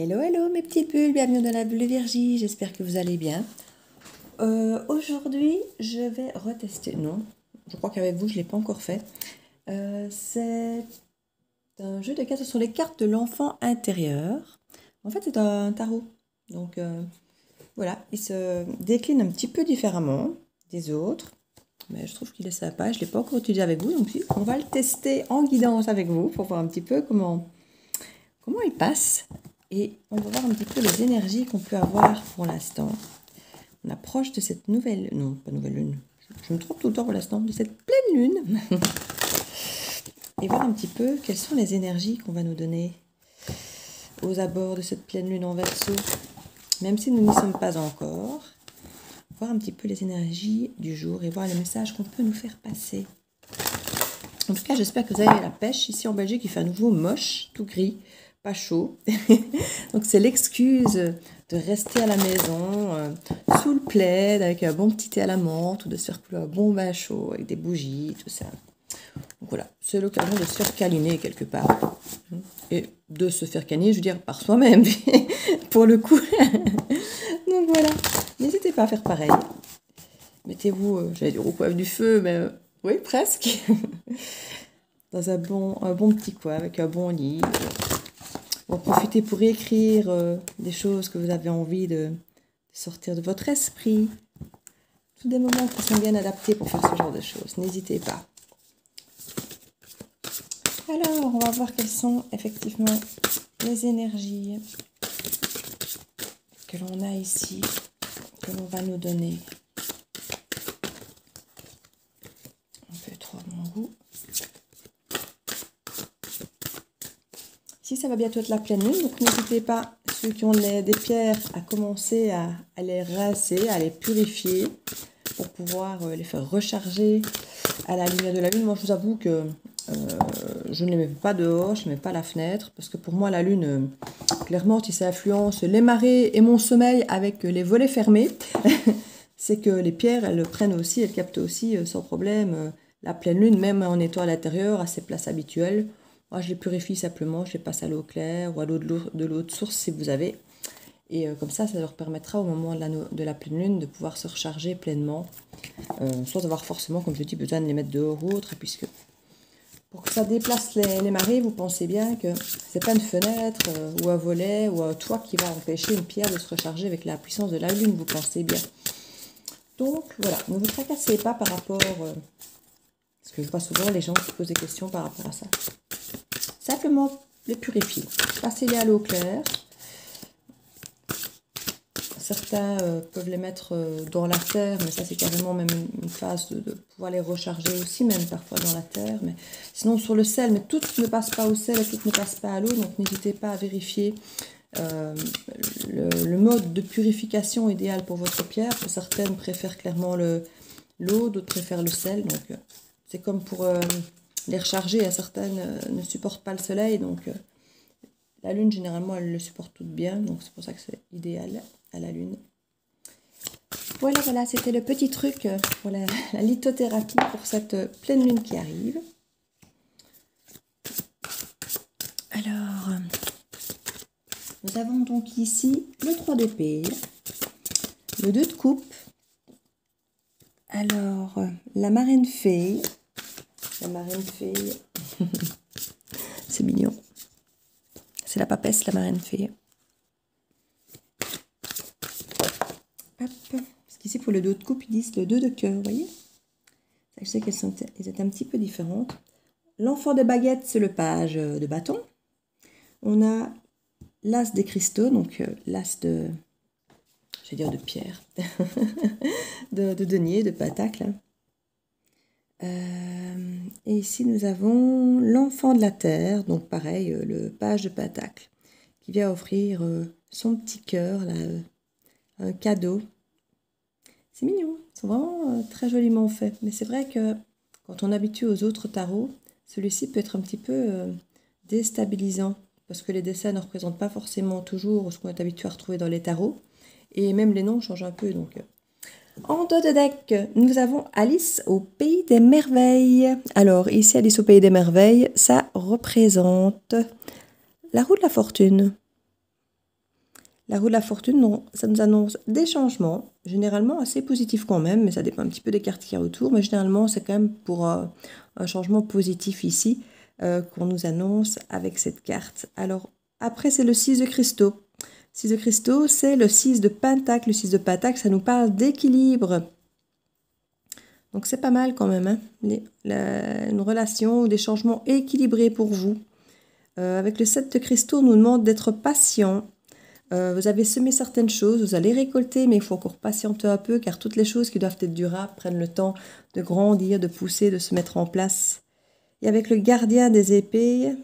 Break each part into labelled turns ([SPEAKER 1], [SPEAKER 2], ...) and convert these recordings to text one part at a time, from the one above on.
[SPEAKER 1] Hello, hello mes petites bulles, bienvenue dans la bulle de Virgie, j'espère que vous allez bien. Aujourd'hui, je vais retester, non, je crois qu'avec vous, je ne l'ai pas encore fait. C'est un jeu de cartes, ce sont les cartes de l'enfant intérieur. En fait, c'est un tarot, donc voilà, il se décline un petit peu différemment des autres. Mais je trouve qu'il est sympa, je ne l'ai pas encore utilisé avec vous, donc on va le tester en guidance avec vous pour voir un petit peu comment il passe. Et on va voir un petit peu les énergies qu'on peut avoir pour l'instant. On approche de cette nouvelle... Non, pas nouvelle lune. Je me trompe tout le temps pour l'instant. De cette pleine lune. Et voir un petit peu quelles sont les énergies qu'on va nous donner aux abords de cette pleine lune en Verseau. Même si nous n'y sommes pas encore. Voir un petit peu les énergies du jour et voir les messages qu'on peut nous faire passer. En tout cas, j'espère que vous avez la pêche. Ici en Belgique, il fait à nouveau moche, tout gris. Pas chaud. Donc c'est l'excuse de rester à la maison sous le plaid avec un bon petit thé à la menthe ou de se faire couler un bon bain chaud avec des bougies, tout ça. Donc voilà, c'est l'occasion de se faire câliner quelque part. Et de se faire câliner, je veux dire, par soi-même, pour le coup. Donc voilà, n'hésitez pas à faire pareil. Mettez-vous, j'allais dire au coin du feu, mais oui, presque. Dans un bon petit coin avec un bon livre. On va profiter pour écrire des choses que vous avez envie de sortir de votre esprit. Tous des moments qui sont bien adaptés pour faire ce genre de choses. N'hésitez pas. Alors, on va voir quelles sont effectivement les énergies que l'on a ici, que l'on va nous donner. Un peu trop à mon goût. Ici, ça va bientôt être la pleine lune, donc n'hésitez pas, ceux qui ont des pierres, à commencer à les rincer, à les purifier pour pouvoir les faire recharger à la lumière de la lune. Moi, je vous avoue que je ne les mets pas dehors, je ne les mets pas à la fenêtre, parce que pour moi, la lune, clairement, si ça influence les marées et mon sommeil avec les volets fermés, c'est que les pierres, elles prennent aussi, elles captent aussi sans problème la pleine lune, même en étant à l'intérieur, à ses places habituelles. Moi, je les purifie simplement, je les passe à l'eau claire ou à l'eau de l'eau de source si vous avez. Et comme ça leur permettra au moment de la pleine lune de pouvoir se recharger pleinement, sans avoir forcément, comme je dis, besoin de les mettre dehors ou autre, puisque pour que ça déplace les marées, vous pensez bien que c'est pas une fenêtre ou un volet ou un toit qui va empêcher une pierre de se recharger avec la puissance de la lune, vous pensez bien. Donc voilà, ne vous tracassez pas par rapport... parce que je vois souvent les gens qui posent des questions par rapport à ça. Simplement les purifier. Passez-les à l'eau claire. Certains peuvent les mettre dans la terre, mais ça c'est carrément même une phase de pouvoir les recharger aussi, même parfois dans la terre. Mais sinon sur le sel, mais tout ne passe pas au sel et tout ne passe pas à l'eau, donc n'hésitez pas à vérifier le mode de purification idéal pour votre pierre. Certaines préfèrent clairement l'eau, d'autres préfèrent le sel, donc c'est comme pour les recharger. Certaines ne supportent pas le soleil, donc la lune généralement elle le supporte toutes bien, donc c'est pour ça que c'est idéal à la lune. Voilà, c'était le petit truc pour la lithothérapie pour cette pleine lune qui arrive. Alors, nous avons donc ici le 3 d'épée, le 2 de coupe, alors la marraine fée, c'est mignon, c'est la papesse, la marraine fée. Hop. Parce qu'ici pour le 2 de coupe, ils disent le 2 de cœur, vous voyez. Je sais qu'elles sont un petit peu différentes. L'enfant de baguette, c'est le page de bâton. On a l'as des cristaux, donc l'as de... je vais dire de pierre. de denier, de pentacle. Et ici, nous avons l'enfant de la terre, donc pareil, le page de pentacle, qui vient offrir son petit cœur, là, un cadeau. C'est mignon, ils sont vraiment très joliment faits. Mais c'est vrai que quand on est habitué aux autres tarots, celui-ci peut être un petit peu déstabilisant, parce que les dessins ne représentent pas forcément toujours ce qu'on est habitué à retrouver dans les tarots. Et même les noms changent un peu. Donc. En dos de deck, nous avons Alice au Pays des Merveilles. Alors ici, Alice au Pays des Merveilles, ça représente la roue de la fortune. La roue de la fortune, non, ça nous annonce des changements, généralement assez positifs quand même, mais ça dépend un petit peu des cartes qu'il y a autour, mais généralement c'est quand même pour un changement positif ici qu'on nous annonce avec cette carte. Alors après c'est le 6 de cristaux. 6 de cristaux, c'est le 6 de pentacle. Le 6 de pentacle, ça nous parle d'équilibre. Donc c'est pas mal quand même, hein, une relation ou des changements équilibrés pour vous. Avec le 7 de cristaux, on nous demande d'être patient. Vous avez semé certaines choses, vous allez récolter, mais il faut encore patienter un peu car toutes les choses qui doivent être durables prennent le temps de grandir, de pousser, de se mettre en place. Et avec le gardien des épées,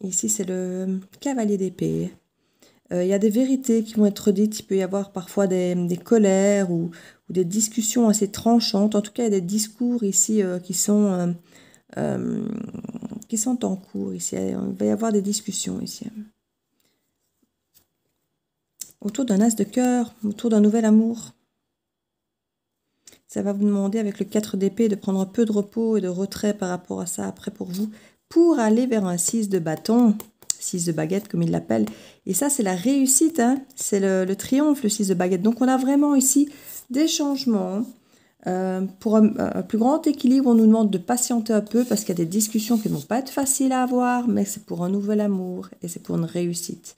[SPEAKER 1] ici c'est le cavalier d'épée. Il y a des vérités qui vont être dites, il peut y avoir parfois des colères ou des discussions assez tranchantes. En tout cas, il y a des discours ici qui sont en cours ici. Il va y avoir des discussions ici. Autour d'un as de cœur, autour d'un nouvel amour. Ça va vous demander avec le 4 d'épée de prendre un peu de repos et de retrait par rapport à ça après pour vous, pour aller vers un 6 de bâton, 6 de baguette comme il l'appelle. Et ça c'est la réussite, hein. C'est le triomphe, le 6 de baguette. Donc on a vraiment ici des changements. Pour un plus grand équilibre, on nous demande de patienter un peu parce qu'il y a des discussions qui ne vont pas être faciles à avoir, mais c'est pour un nouvel amour et c'est pour une réussite.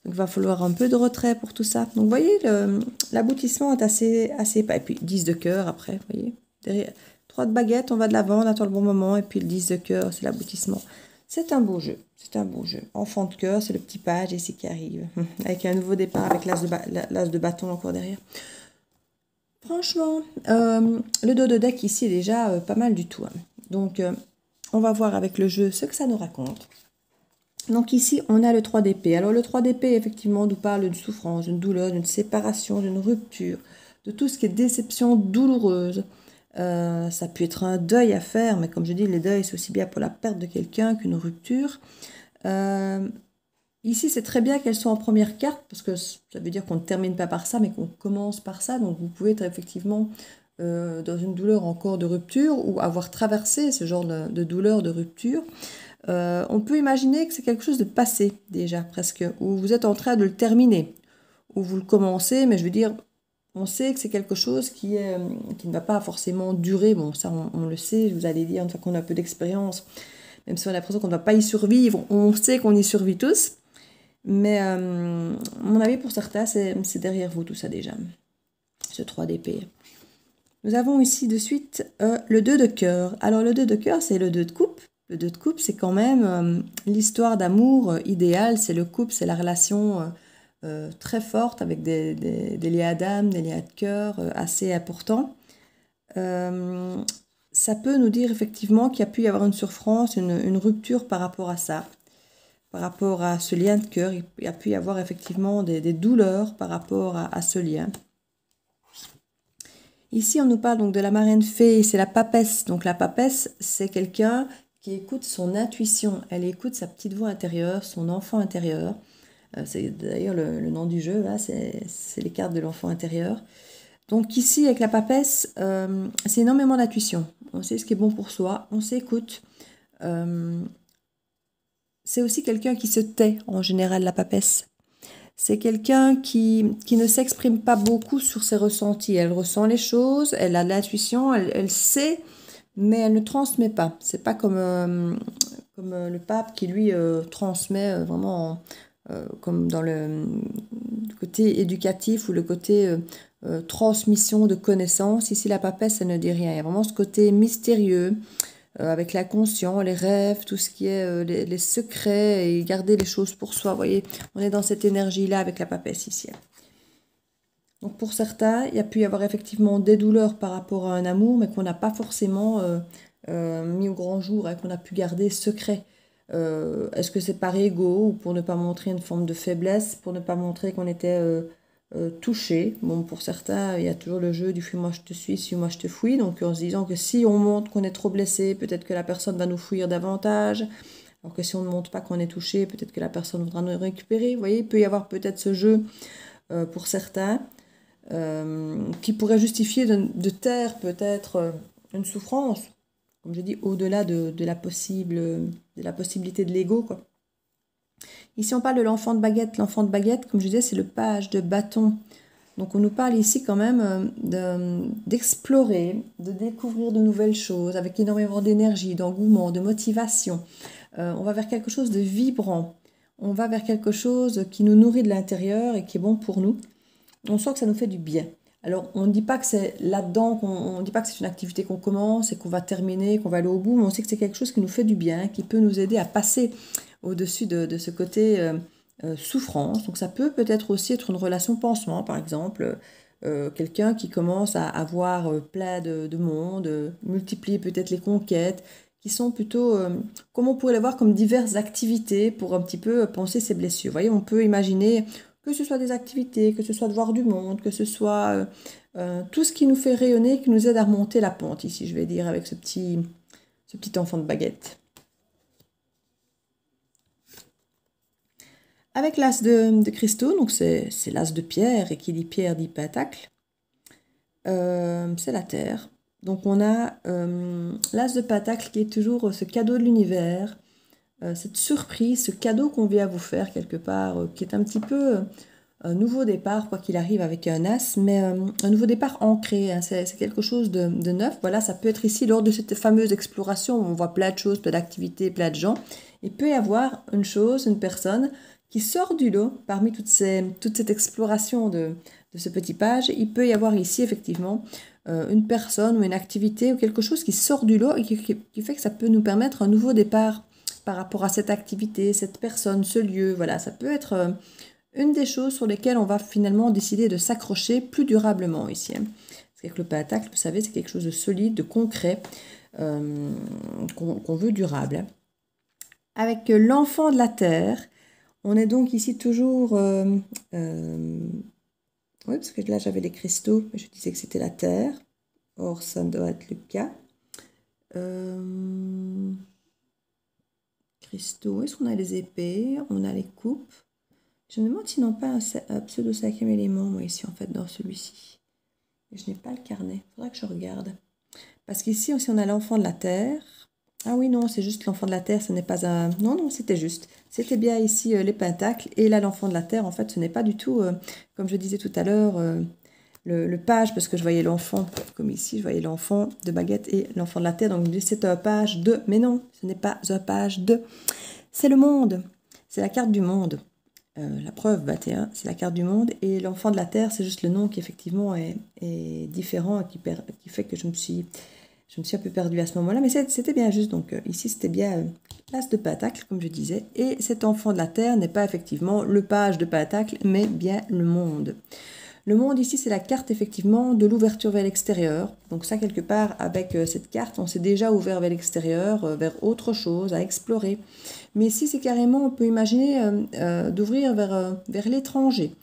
[SPEAKER 1] Donc, il va falloir un peu de retrait pour tout ça. Donc, vous voyez, l'aboutissement est assez... Et puis, 10 de cœur après, vous voyez. Derrière, 3 de baguette, on va de l'avant, on attend le bon moment. Et puis, le 10 de cœur, c'est l'aboutissement. C'est un beau jeu. C'est un beau jeu. Enfant de cœur, c'est le petit page ici qui arrive. Avec un nouveau départ, avec l'as de bâton encore derrière. Franchement, le dos de deck ici est déjà pas mal du tout, hein. Donc, on va voir avec le jeu ce que ça nous raconte. Donc ici, on a le 3 d'épée. Alors le 3 d'épée, effectivement, nous parle d'une souffrance, d'une douleur, d'une séparation, d'une rupture, de tout ce qui est déception douloureuse. Ça peut être un deuil à faire, mais comme je dis, les deuils, c'est aussi bien pour la perte de quelqu'un qu'une rupture. Ici, c'est très bien qu'elles soient en première carte, parce que ça veut dire qu'on ne termine pas par ça, mais qu'on commence par ça. Donc vous pouvez être effectivement dans une douleur encore de rupture, ou avoir traversé ce genre de douleur de rupture. On peut imaginer que c'est quelque chose de passé déjà presque, ou vous êtes en train de le terminer, ou vous le commencez, mais je veux dire, on sait que c'est quelque chose qui ne va pas forcément durer. Bon, ça on le sait, vous allez dire, une fois qu'on a un peu d'expérience, même si on a l'impression qu'on ne va pas y survivre, on sait qu'on y survit tous. Mais à mon avis, pour certains, c'est derrière vous tout ça déjà, ce 3 d'épée. Nous avons ici de suite le 2 de cœur. Alors le 2 de cœur, c'est le 2 de coupe. Le 2 de coupe, c'est quand même l'histoire d'amour idéale. C'est le couple, c'est la relation très forte avec des liens d'âme, des liens de cœur assez importants. Ça peut nous dire effectivement qu'il y a pu y avoir une souffrance, une rupture par rapport à ça. Par rapport à ce lien de cœur, il y a pu y avoir effectivement des douleurs par rapport à ce lien. Ici, on nous parle donc de la marraine fée, c'est la papesse. Donc la papesse, c'est quelqu'un qui écoute son intuition. Elle écoute sa petite voix intérieure, son enfant intérieur. C'est d'ailleurs le nom du jeu, là, c'est les cartes de l'enfant intérieur. Donc ici, avec la papesse, c'est énormément d'intuition. On sait ce qui est bon pour soi, on s'écoute. C'est aussi quelqu'un qui se tait, en général, la papesse. C'est quelqu'un qui ne s'exprime pas beaucoup sur ses ressentis. Elle ressent les choses, elle a l'intuition, elle sait, mais elle ne transmet pas. C'est pas comme le pape qui, lui, transmet vraiment comme dans le côté éducatif ou le côté transmission de connaissances. Ici, la papesse, elle ne dit rien. Il y a vraiment ce côté mystérieux, avec l'inconscient, les rêves, tout ce qui est les secrets et garder les choses pour soi. Vous voyez, on est dans cette énergie-là avec la papesse ici. Donc pour certains, il y a pu y avoir effectivement des douleurs par rapport à un amour, mais qu'on n'a pas forcément mis au grand jour, hein, qu'on a pu garder secret. Est-ce que c'est par ego ou pour ne pas montrer une forme de faiblesse, pour ne pas montrer qu'on était touché? Bon, pour certains, il y a toujours le jeu du fuis-moi je te suis, suis-moi je te fouille. Donc en se disant que si on montre qu'on est trop blessé, peut-être que la personne va nous fuir davantage. Alors que si on ne montre pas qu'on est touché, peut-être que la personne voudra nous récupérer. Vous voyez, il peut y avoir peut-être ce jeu pour certains qui pourrait justifier de taire peut-être une souffrance. Comme je dis, au-delà de la possibilité de l'ego, quoi. Ici, on parle de l'enfant de baguette. L'enfant de baguette, comme je disais, c'est le page de bâton. Donc, on nous parle ici quand même d'explorer, de découvrir de nouvelles choses avec énormément d'énergie, d'engouement, de motivation. On va vers quelque chose de vibrant. On va vers quelque chose qui nous nourrit de l'intérieur et qui est bon pour nous. On sent que ça nous fait du bien. Alors, on ne dit pas que c'est là-dedans, on ne dit pas que c'est une activité qu'on commence et qu'on va terminer, qu'on va aller au bout, mais on sait que c'est quelque chose qui nous fait du bien, qui peut nous aider à passer au-dessus de ce côté souffrance. Donc, ça peut-être aussi être une relation pansement, par exemple. Quelqu'un qui commence à avoir plein de monde, multiplier peut-être les conquêtes, qui sont plutôt, comme on pourrait les voir, comme diverses activités pour un petit peu penser ses blessures. Vous voyez, on peut imaginer que ce soit des activités, que ce soit de voir du monde, que ce soit tout ce qui nous fait rayonner, qui nous aide à remonter la pente, ici, je vais dire, avec ce petit enfant de baguette. Avec l'as de cristaux, donc c'est l'as de pierre, et qui dit pierre dit pentacle, c'est la terre. Donc on a l'as de pentacle qui est toujours ce cadeau de l'univers, cette surprise, ce cadeau qu'on vient vous faire quelque part, qui est un petit peu un nouveau départ, quoi qu'il arrive avec un as, mais un nouveau départ ancré, hein, c'est quelque chose de neuf. Voilà, ça peut être ici lors de cette fameuse exploration où on voit plein de choses, plein d'activités, plein de gens. Il peut y avoir une chose, une personne qui sort du lot parmi toute cette exploration de ce petit page. Il peut y avoir ici effectivement une personne ou une activité ou quelque chose qui sort du lot et qui fait que ça peut nous permettre un nouveau départ par rapport à cette activité, cette personne, ce lieu. Voilà, ça peut être une des choses sur lesquelles on va finalement décider de s'accrocher plus durablement ici. Parce qu'avec le pentacle, vous savez, c'est quelque chose de solide, de concret, qu'on veut durable. Avec l'enfant de la terre, on est donc ici toujours... oui, parce que là j'avais les cristaux, mais je disais que c'était la terre. Or, ça doit être le cas. Cristaux, est-ce qu'on a les épées? On a les coupes. Je me demande s'ils n'ont pas un pseudo cinquième élément, moi, ici, en fait, dans celui-ci. Et je n'ai pas le carnet. Il faudra que je regarde. Parce qu'ici aussi, on a l'enfant de la terre. Ah oui, non, c'est juste l'enfant de la terre, ce n'est pas un... Non, non, c'était juste. C'était bien ici les pentacles. Et là, l'enfant de la terre, en fait, ce n'est pas du tout, comme je disais tout à l'heure, le page, parce que je voyais l'enfant, comme ici, je voyais l'enfant de baguette et l'enfant de la terre. Donc, je me dis, c'est un page de... Mais non, ce n'est pas un page de... C'est le monde. C'est la carte du monde. La preuve 21, c'est la carte du monde. Et l'enfant de la terre, c'est juste le nom qui, effectivement, est différent et qui fait que je me suis un peu perdue à ce moment-là. Mais c'était bien juste. Donc, ici, c'était bien l'as de pentacle, comme je disais. Et cet enfant de la terre n'est pas effectivement le page de pentacle, mais bien le monde. Le monde ici, c'est la carte effectivement de l'ouverture vers l'extérieur. Donc ça, quelque part, avec cette carte, on s'est déjà ouvert vers l'extérieur, vers autre chose, à explorer. Mais ici, c'est carrément, on peut imaginer d'ouvrir vers l'étranger.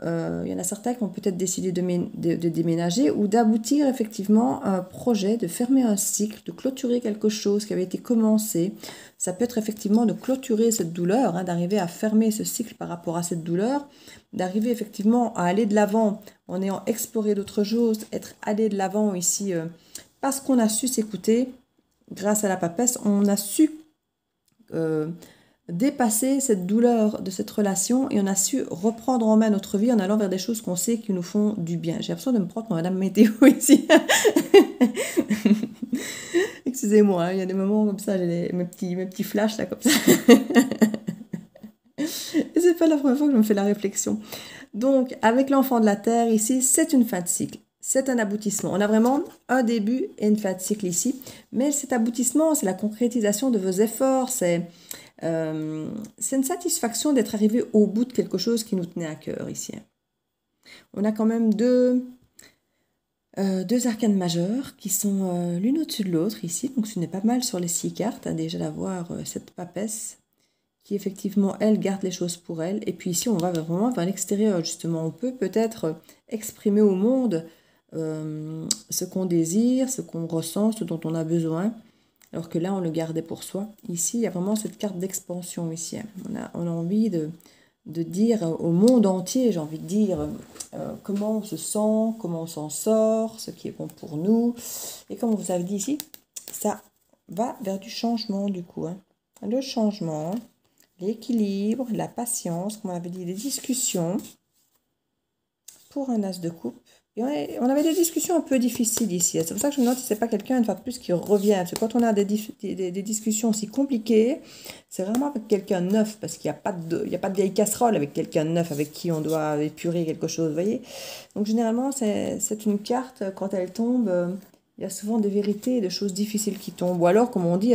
[SPEAKER 1] Il y en a certains qui ont peut-être décidé de déménager ou d'aboutir effectivement à un projet, de fermer un cycle, de clôturer quelque chose qui avait été commencé. Ça peut être effectivement de clôturer cette douleur, hein, d'arriver à fermer ce cycle par rapport à cette douleur, d'arriver effectivement à aller de l'avant en ayant exploré d'autres choses, être allé de l'avant ici parce qu'on a su s'écouter. Grâce à la papesse, on a su dépasser cette douleur de cette relation et on a su reprendre en main notre vie en allant vers des choses qu'on sait qui nous font du bien. J'ai l'impression de me prendre pour Madame Météo ici. Excusez-moi, hein, il y a des moments comme ça, j'ai mes petits flashs là comme ça. Et c'est pas la première fois que je me fais la réflexion. Donc, avec l'enfant de la terre ici, c'est une fin de cycle. C'est un aboutissement. On a vraiment un début et une fin de cycle ici. Mais cet aboutissement, c'est la concrétisation de vos efforts. C'est une satisfaction d'être arrivé au bout de quelque chose qui nous tenait à cœur ici. On a quand même deux arcanes majeures qui sont l'une au-dessus de l'autre ici. Donc ce n'est pas mal sur les 6 cartes, hein, déjà d'avoir cette papesse qui effectivement, elle, garde les choses pour elle. Et puis ici, on va vraiment vers l'extérieur, justement. On peut peut-être exprimer au monde ce qu'on désire, ce qu'on ressent, ce dont on a besoin. Alors que là, on le gardait pour soi. Ici, il y a vraiment cette carte d'expansion ici. On a envie de dire au monde entier, j'ai envie de dire comment on se sent, comment on s'en sort, ce qui est bon pour nous. Et comme on vous avez dit ici, ça va vers du changement du coup. Hein. Le changement, l'équilibre, la patience, comme on avait dit, les discussions pour un as de coupe. Et on avait des discussions un peu difficiles ici. C'est pour ça que je me demande si c'est pas quelqu'un, une fois de plus, qui revient. Parce que quand on a des discussions aussi compliquées, c'est vraiment avec quelqu'un de neuf. Parce qu'il n'y a pas il y a pas de vieille casserole avec quelqu'un de neuf avec qui on doit épurer quelque chose, vous voyez. Donc généralement, c'est une carte, quand elle tombe, il y a souvent des vérités et des choses difficiles qui tombent. Ou alors, comme on dit,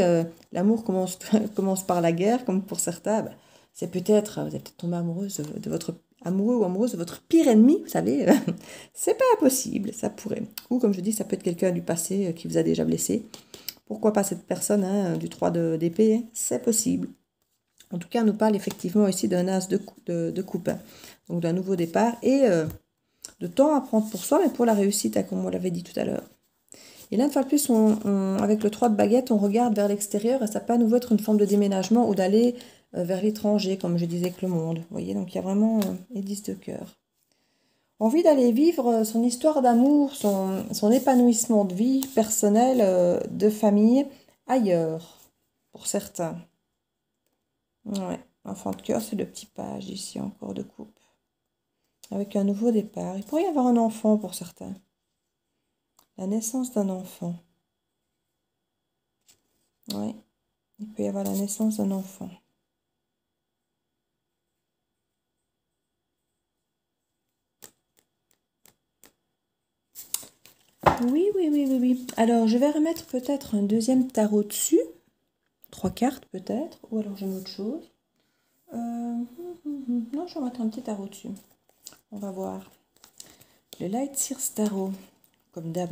[SPEAKER 1] l'amour commence, commence par la guerre, comme pour certains. Ben, c'est peut-être, vous êtes peut-être tombé amoureuse de votre amoureux ou amoureuse de votre pire ennemi, vous savez. C'est pas impossible, ça pourrait. Ou comme je dis, ça peut être quelqu'un du passé qui vous a déjà blessé. Pourquoi pas cette personne du 3 d'épée, hein, c'est possible. En tout cas, on nous parle effectivement ici d'un as de coupe, hein. Donc d'un nouveau départ et de temps à prendre pour soi, mais pour la réussite, hein, comme on l'avait dit tout à l'heure. Et là, une fois de plus, avec le 3 de baguette, on regarde vers l'extérieur et ça peut à nouveau être une forme de déménagement ou d'aller vers l'étranger, comme je disais, que le monde. Vous voyez, donc il y a vraiment les 10 de cœur. Envie d'aller vivre son histoire d'amour, son épanouissement de vie personnelle, de famille, ailleurs, pour certains. Ouais, enfant de cœur, c'est le petit page ici, encore de coupe. Avec un nouveau départ. Il pourrait y avoir un enfant pour certains. La naissance d'un enfant. Oui, il peut y avoir la naissance d'un enfant. Oui, oui, oui, oui, oui. Alors, je vais remettre peut-être un deuxième tarot dessus. 3 cartes peut-être. Ou alors j'ai une autre chose. Non, je vais mettre un petit tarot dessus. On va voir. Le Light Sears Tarot. Comme d'hab.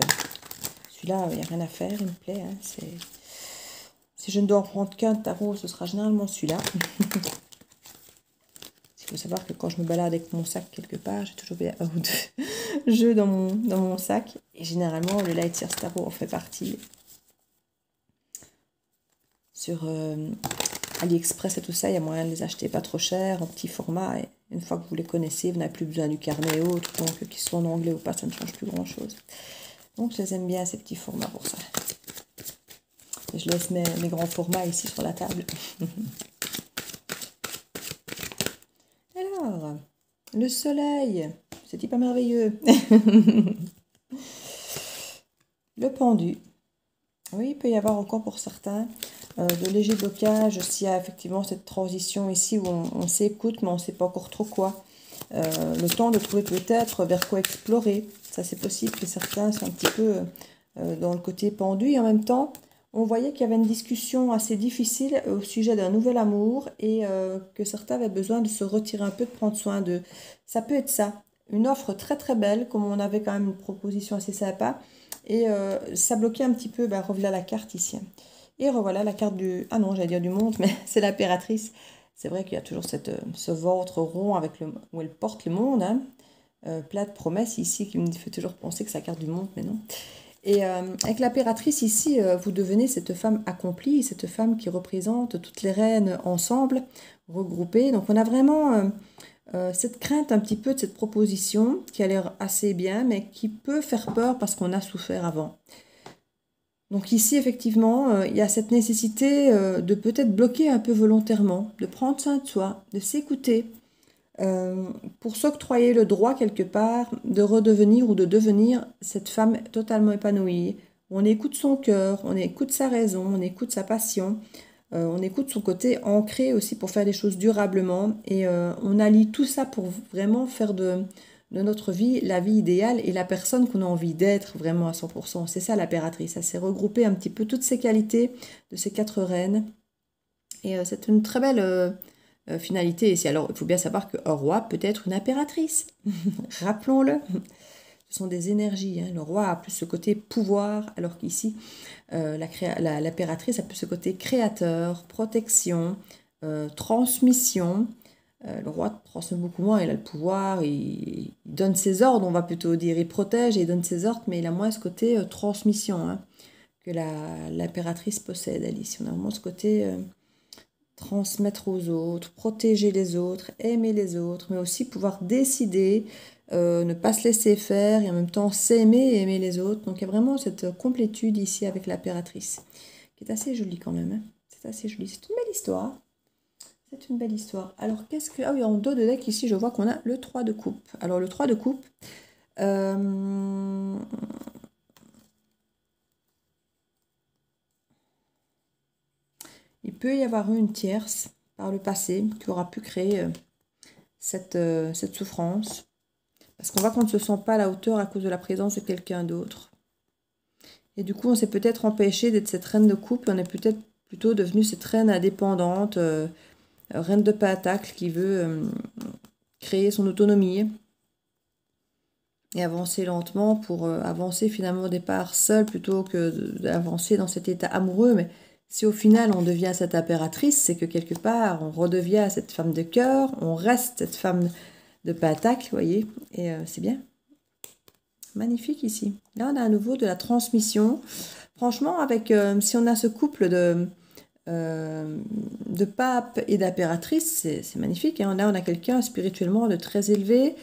[SPEAKER 1] Celui-là, il n'y a rien à faire, il me plaît. Hein. Si je ne dois en prendre qu'un tarot, ce sera généralement celui-là. Il faut savoir que quand je me balade avec mon sac quelque part, j'ai toujours un ou deux jeux dans mon sac. Et généralement, le Light Sears Tarot en fait partie. Sur AliExpress et tout ça, il y a moyen de les acheter pas trop cher, en petit format. Et une fois que vous les connaissez, vous n'avez plus besoin du carnet et autres. Donc, qu'ils soient en anglais ou pas, ça ne change plus grand-chose. Donc, je les aime bien, ces petits formats pour ça. Et je laisse mes grands formats ici sur la table. Alors, le soleil, c'est pas merveilleux. Le pendu. Oui, il peut y avoir encore pour certains de légers blocages s'il y a effectivement cette transition ici où on s'écoute mais on ne sait pas encore trop quoi. Le temps de trouver peut-être vers quoi explorer. Ça, c'est possible que certains soient un petit peu dans le côté pendu. Et en même temps, on voyait qu'il y avait une discussion assez difficile au sujet d'un nouvel amour et que certains avaient besoin de se retirer un peu, de prendre soin d'eux. Ça peut être ça. Une offre très très belle, comme on avait quand même une proposition assez sympa. Et ça bloquait un petit peu, ben, revoilà la carte ici. Et revoilà la carte du... Ah non, j'allais dire du monde, mais c'est l'impératrice. C'est vrai qu'il y a toujours ce ventre rond où elle porte le monde, hein. Plat de promesses ici qui me fait toujours penser que c'est la carte du monde, mais non. Et avec l'impératrice ici, vous devenez cette femme accomplie, cette femme qui représente toutes les reines ensemble, regroupées. Donc on a vraiment cette crainte un petit peu de cette proposition qui a l'air assez bien, mais qui peut faire peur parce qu'on a souffert avant. Donc ici, effectivement, il y a cette nécessité de peut-être bloquer un peu volontairement, de prendre soin de soi, de s'écouter, pour s'octroyer le droit quelque part de redevenir ou de devenir cette femme totalement épanouie. On écoute son cœur, on écoute sa raison, on écoute sa passion, on écoute son côté ancré aussi pour faire les choses durablement et on allie tout ça pour vraiment faire de notre vie la vie idéale et la personne qu'on a envie d'être vraiment à 100%. C'est ça l'impératrice, ça s'est regroupé un petit peu toutes ces qualités de ces 4 reines et c'est une très belle finalité. Et alors, il faut bien savoir qu'un roi peut être une impératrice. Rappelons-le. Ce sont des énergies. Hein. Le roi a plus ce côté pouvoir, alors qu'ici, l'impératrice a plus ce côté créateur, protection, transmission. Le roi transmet beaucoup moins, il a le pouvoir, il donne ses ordres, on va plutôt dire. Il protège et il donne ses ordres, mais il a moins ce côté transmission hein, que l'impératrice possède, Alice. On a vraiment ce côté... transmettre aux autres, protéger les autres, aimer les autres, mais aussi pouvoir décider, ne pas se laisser faire et en même temps s'aimer et aimer les autres. Donc il y a vraiment cette complétude ici avec l'impératrice, qui est assez jolie quand même. Hein. C'est assez joli, c'est une belle histoire. C'est une belle histoire. Alors, qu'est-ce que... Ah oui, en dos de deck, ici, je vois qu'on a le 3 de coupe. Alors, le 3 de coupe... il peut y avoir eu une tierce par le passé qui aura pu créer cette souffrance. Parce qu'on voit qu'on ne se sent pas à la hauteur à cause de la présence de quelqu'un d'autre. Et du coup, on s'est peut-être empêché d'être cette reine de coupe. Et on est peut-être plutôt devenu cette reine indépendante, reine de pentacle qui veut créer son autonomie et avancer lentement pour avancer finalement au départ seule plutôt que d'avancer dans cet état amoureux. Mais si au final on devient cette impératrice, c'est que quelque part on redevient cette femme de cœur, on reste cette femme de pentacle, vous voyez, et c'est bien. Magnifique ici. Là on a à nouveau de la transmission. Franchement, avec si on a ce couple de pape et d'impératrice, c'est magnifique. Hein. Là on a quelqu'un spirituellement de très élevé,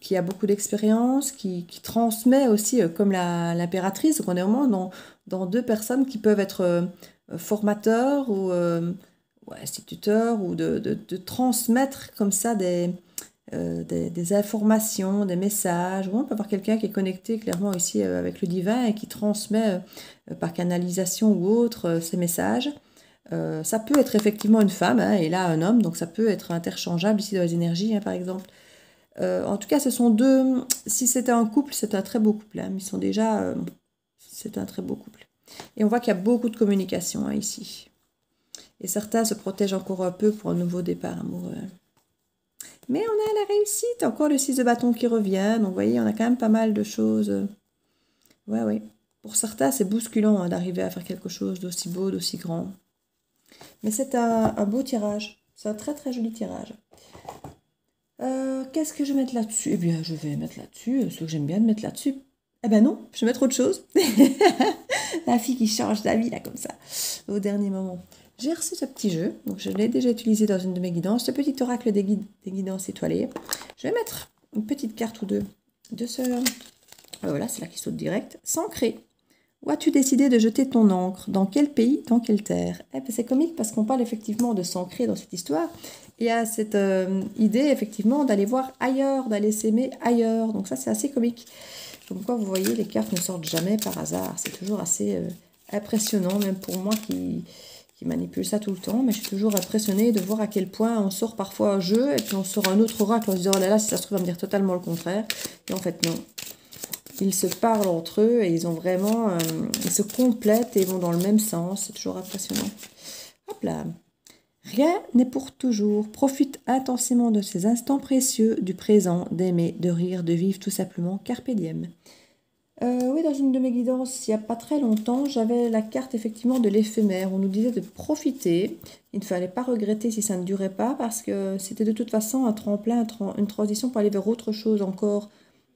[SPEAKER 1] qui a beaucoup d'expérience, qui transmet aussi comme l'impératrice. Donc on est vraiment dans deux personnes qui peuvent être formateurs ou instituteurs, ou de transmettre comme ça des informations, des messages. On peut avoir quelqu'un qui est connecté clairement ici avec le divin et qui transmet par canalisation ou autre ces messages. Ça peut être effectivement une femme, hein, et là un homme, donc ça peut être interchangeable ici dans les énergies, hein, par exemple. En tout cas, ce sont deux... Si c'était un couple, c'est un très beau couple. Hein. Ils sont déjà... c'est un très beau couple. Et on voit qu'il y a beaucoup de communication hein, ici. Et certains se protègent encore un peu pour un nouveau départ amoureux. Mais on a la réussite. Encore le 6 de bâton qui revient. Donc, vous voyez, on a quand même pas mal de choses. Ouais, ouais. Pour certains, c'est bousculant hein, d'arriver à faire quelque chose d'aussi beau, d'aussi grand. Mais c'est un beau tirage. C'est un très, très joli tirage. Qu'est-ce que je vais mettre là-dessus? Eh bien, je vais mettre là-dessus ce que j'aime bien de mettre là-dessus. Eh ben non, je vais mettre autre chose. La fille qui change d'avis, là, comme ça, au dernier moment. J'ai reçu ce petit jeu, donc je l'ai déjà utilisé dans une de mes guidances, ce petit oracle des guidances étoilées. Je vais mettre une petite carte ou deux de ce... voilà, c'est là qui saute direct. S'ancrer. Où as-tu décidé de jeter ton encre? Dans quel pays? Dans quelle terre? Eh ben, c'est comique parce qu'on parle effectivement de s'ancrer dans cette histoire. Il y a cette idée effectivement d'aller voir ailleurs, d'aller s'aimer ailleurs. Donc ça c'est assez comique. Comme quoi vous voyez, les cartes ne sortent jamais par hasard. C'est toujours assez impressionnant, même pour moi qui manipule ça tout le temps. Mais je suis toujours impressionnée de voir à quel point on sort parfois un jeu et puis on sort un autre oracle en se disant oh là là, si ça se trouve va me dire totalement le contraire. Et en fait non. Ils se parlent entre eux et ils ont vraiment... ils se complètent et ils vont dans le même sens. C'est toujours impressionnant. Hop là. Rien n'est pour toujours. Profite intensément de ces instants précieux, du présent, d'aimer, de rire, de vivre tout simplement. Carpe diem. Oui, dans une de mes guidances, il n'y a pas très longtemps, j'avais la carte effectivement de l'éphémère. On nous disait de profiter. Il ne fallait pas regretter si ça ne durait pas parce que c'était de toute façon un tremplin, une transition pour aller vers autre chose encore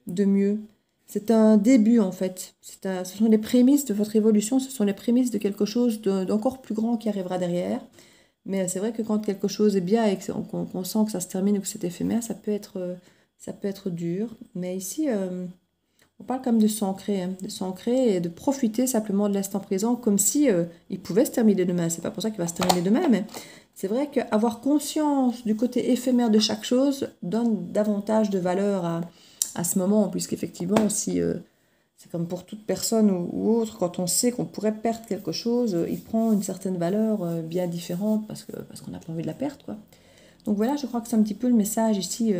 [SPEAKER 1] de mieux. C'est un début en fait. Ce sont les prémices de votre évolution, ce sont les prémices de quelque chose d'encore plus grand qui arrivera derrière. Mais c'est vrai que quand quelque chose est bien et qu'on sent que ça se termine ou que c'est éphémère, ça peut être dur. Mais ici, on parle quand même de s'ancrer, hein, de s'ancrer et de profiter simplement de l'instant présent comme si il pouvait se terminer demain. C'est pas pour ça qu'il va se terminer demain, mais c'est vrai qu'avoir conscience du côté éphémère de chaque chose donne davantage de valeur à ce moment, puisqu'effectivement, si c'est comme pour toute personne ou autre, quand on sait qu'on pourrait perdre quelque chose, il prend une certaine valeur bien différente parce qu'on n'a pas envie de la perdre, quoi. Donc voilà, je crois que c'est un petit peu le message ici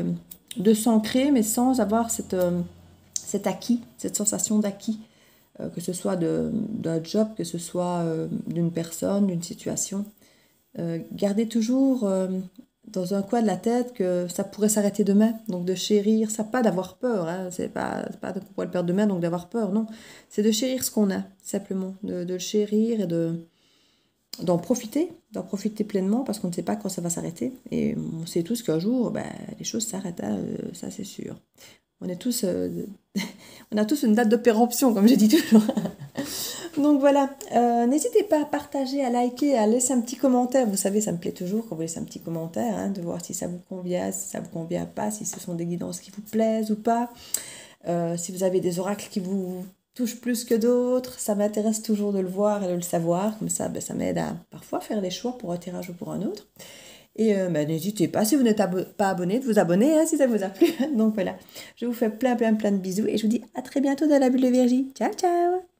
[SPEAKER 1] de s'ancrer, mais sans avoir cet acquis, cette sensation d'acquis, que ce soit d'un job, que ce soit d'une personne, d'une situation. Gardez toujours dans un coin de la tête que ça pourrait s'arrêter demain, donc de chérir ça, pas d'avoir peur, hein, c'est pas qu'on pourrait le perdre demain, donc d'avoir peur, non, c'est de chérir ce qu'on a, simplement, de le chérir et d'en profiter pleinement, parce qu'on ne sait pas quand ça va s'arrêter, et on sait tous qu'un jour, ben, les choses s'arrêtent, hein, ça c'est sûr. On est tous, on a tous une date de péremption, comme je dis toujours. Donc voilà, n'hésitez pas à partager, à liker, à laisser un petit commentaire. Vous savez, ça me plaît toujours quand vous laissez un petit commentaire, hein, de voir si ça vous convient, si ça vous convient pas, si ce sont des guidances qui vous plaisent ou pas. Si vous avez des oracles qui vous touchent plus que d'autres, ça m'intéresse toujours de le voir et de le savoir. Comme ça, ben, ça m'aide à parfois faire des choix pour un tirage ou pour un autre. Et n'hésitez pas, si vous n'êtes pas abonné, de vous abonner hein, si ça vous a plu. Donc voilà, je vous fais plein de bisous et je vous dis à très bientôt dans la bulle de Virgie. Ciao, ciao!